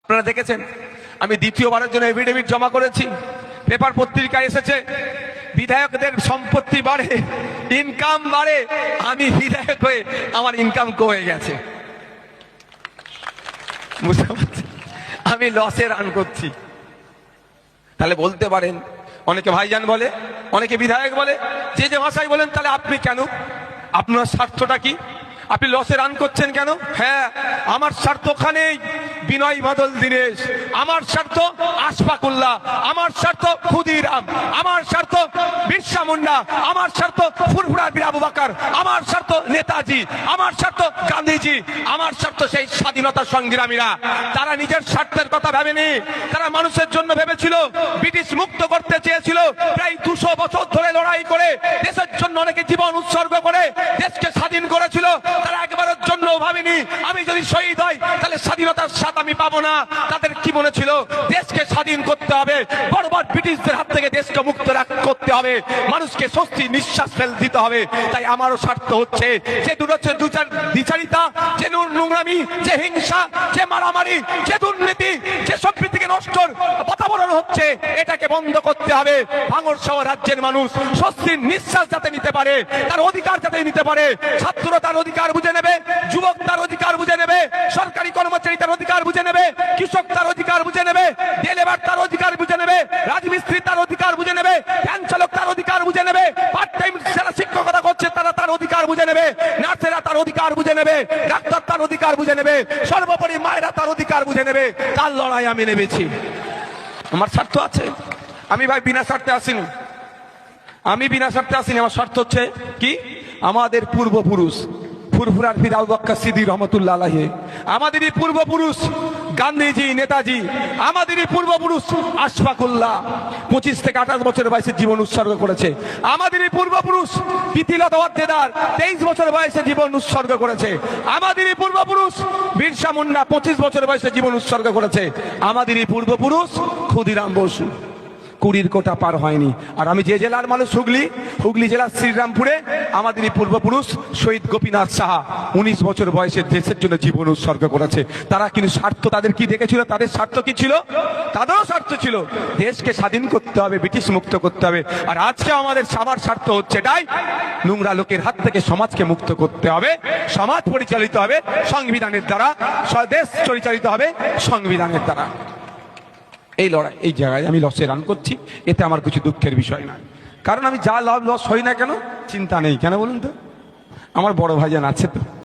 আপনারা দেখেছেন আমি দ্বিতীয়বারের জন্য এফিডেভিট জমা করেছি, পেপার পত্রিকায় এসেছে বিধায়কদের সম্পত্তি বাড়ে, ইনকাম বাড়ে, আমি বিধায়ক হয়ে আমার ইনকাম কমে গেছে। বুঝতে পারছি আমি লসে রান করছি। তাহলে বলতে পারেন, অনেকে ভাইজান বলে, অনেকে বিধায়ক বলে, যে যে ভাষায় বলেন, তাহলে আপনি কেন, আপনার স্বার্থটা কি, আপনি লসে রান করছেন কেন? হ্যাঁ, আমার স্বার্থ ওখানেই বিনয় বাদল দীনেশ, আমার স্বার্থ আশফাকুল্লাহ, আমার স্বার্থ ক্ষুদিরাম, আমার স্বার্থ বিরসা মুন্ডা, আমার স্বার্থ ফুরফুরা বীর আবু বকর, আমার স্বার্থ নেতাজি, আমার স্বার্থ গান্ধীজি, আমার স্বার্থ সেই স্বাধীনতা সংগ্রামীরা। তারা নিজের স্বার্থের কথা ভাবেনি, তারা মানুষের জন্য ভেবেছিল। ব্রিটিশ মুক্ত করতে চেয়েছিল, প্রায় 200 বছর ধরে লড়াই করে দেশের জন্য অনেকে জীবন উৎসর্গ করে দেশকে স্বাধীন করেছিল। তারা একবারের জন্য ভাবেনি আমি যদি শহীদ হই তাহলে স্বাধীনতার স্বাদ আমি পাবো না। তাদের কি মনে ছিল, দেশকে স্বাধীন করতে হবে, বড় ব্রিটিশদের হাত থেকে দেশকে মুক্ত করতে হবে, মানুষকে স্বস্তি নিঃশ্বাস ফেল দিতে হবে। তাই আমারও স্বার্থ হচ্ছে যে দ্বিচারিতা, যে নোংরামি, যে হিংসা, যে মারামারি, যে দুর্নীতি, যে সম্প্রীতিকে নষ্ট বাতাবরণ হচ্ছে, এটাকে বন্ধ করতে হবে। ভাঙড় সহ রাজ্যের মানুষ স্বস্তির নিঃশ্বাস যাতে নিতে পারে, তার অধিকার যাতে নিতে পারে, ছাত্ররা তার অধিকার বুঝে নেবে, যুবক তার অধিকার বুঝে নেবে, সরকারি কর্মচারী তার অধিকার বুঝে নেবে, কৃষক তার অধিকার বুঝে নেবে, ডেলিভার তার অধিকার বুঝে নেবে, রাজমিস্ত্রি তার অধিকার বুঝে নেবে, ভ্যান চালক তার অধিকার বুঝে নেবে, পার্ট টাইম যারা শিক্ষকতা করছে তারা তার অধিকার বুঝে নেবে, নার্সেরা তার অধিকার বুঝে নেবে, ডাক্তার তার অধিকার বুঝে নেবে, সর্বোপরি মায়েরা তার অধিকার বুঝে নেবে। তার লড়াই আমি নেমেছি। আমার স্বার্থ আছে, আমি ভাই বিনা স্বার্থে আসিনি, আমি বিনা স্বার্থে আসিনি। আমার স্বার্থ হচ্ছে কি, আমাদের পূর্বপুরুষ ফুরফুরার বীর আবু বকর সিদ্দিক রহমাতুল্লাহ আলাইহি, আমাদেরই পূর্বপুরুষ গান্ধীজি, নেতাজি, আমাদেরই পূর্বপুরুষ আশফাকুল্লাহ 25 থেকে 28 বছর বয়সে জীবন উৎসর্গ করেছে। আমাদেরই পূর্বপুরুষ প্রীতিলতা ওয়াদ্দেদার 23 বছর বয়সে জীবন উৎসর্গ করেছে। আমাদেরই পূর্বপুরুষ বিরসা মুন্ডা 25 বছর বয়সে জীবন উৎসর্গ করেছে। আমাদেরই পূর্বপুরুষ ক্ষুদিরাম বসু 20 কোটা পার হয়নি। আর আমি যে জেলার মানুষ, হুগলি জেলার শ্রীরামপুরে আমাদেরই পূর্বপুরুষ শহীদ গোপীনাথ সাহা 19 বছর বয়সে দেশের জন্য জীবন উৎসর্গ করেছে। তারা কিন্তু স্বার্থ তাদের কি দেখেছিল, তাদের স্বার্থ কি ছিল, তাদেরও স্বার্থ ছিল দেশকে স্বাধীন করতে হবে, ব্রিটিশ মুক্ত করতে হবে। আর আজকে আমাদের সবার স্বার্থ হচ্ছে এটাই, নোংরা লোকের হাত থেকে সমাজকে মুক্ত করতে হবে, সমাজ পরিচালিত হবে সংবিধানের দ্বারা, দেশ পরিচালিত হবে সংবিধানের দ্বারা। এই লড়াই, এই জায়গায় আমি লসে রান করছি, এতে আমার কিছু দুঃখের বিষয় না। কারণ আমি যা লাভ লস হই না কেন চিন্তা নেই, কেন বলুন তো, আমার বড় ভাইজান আছে তো।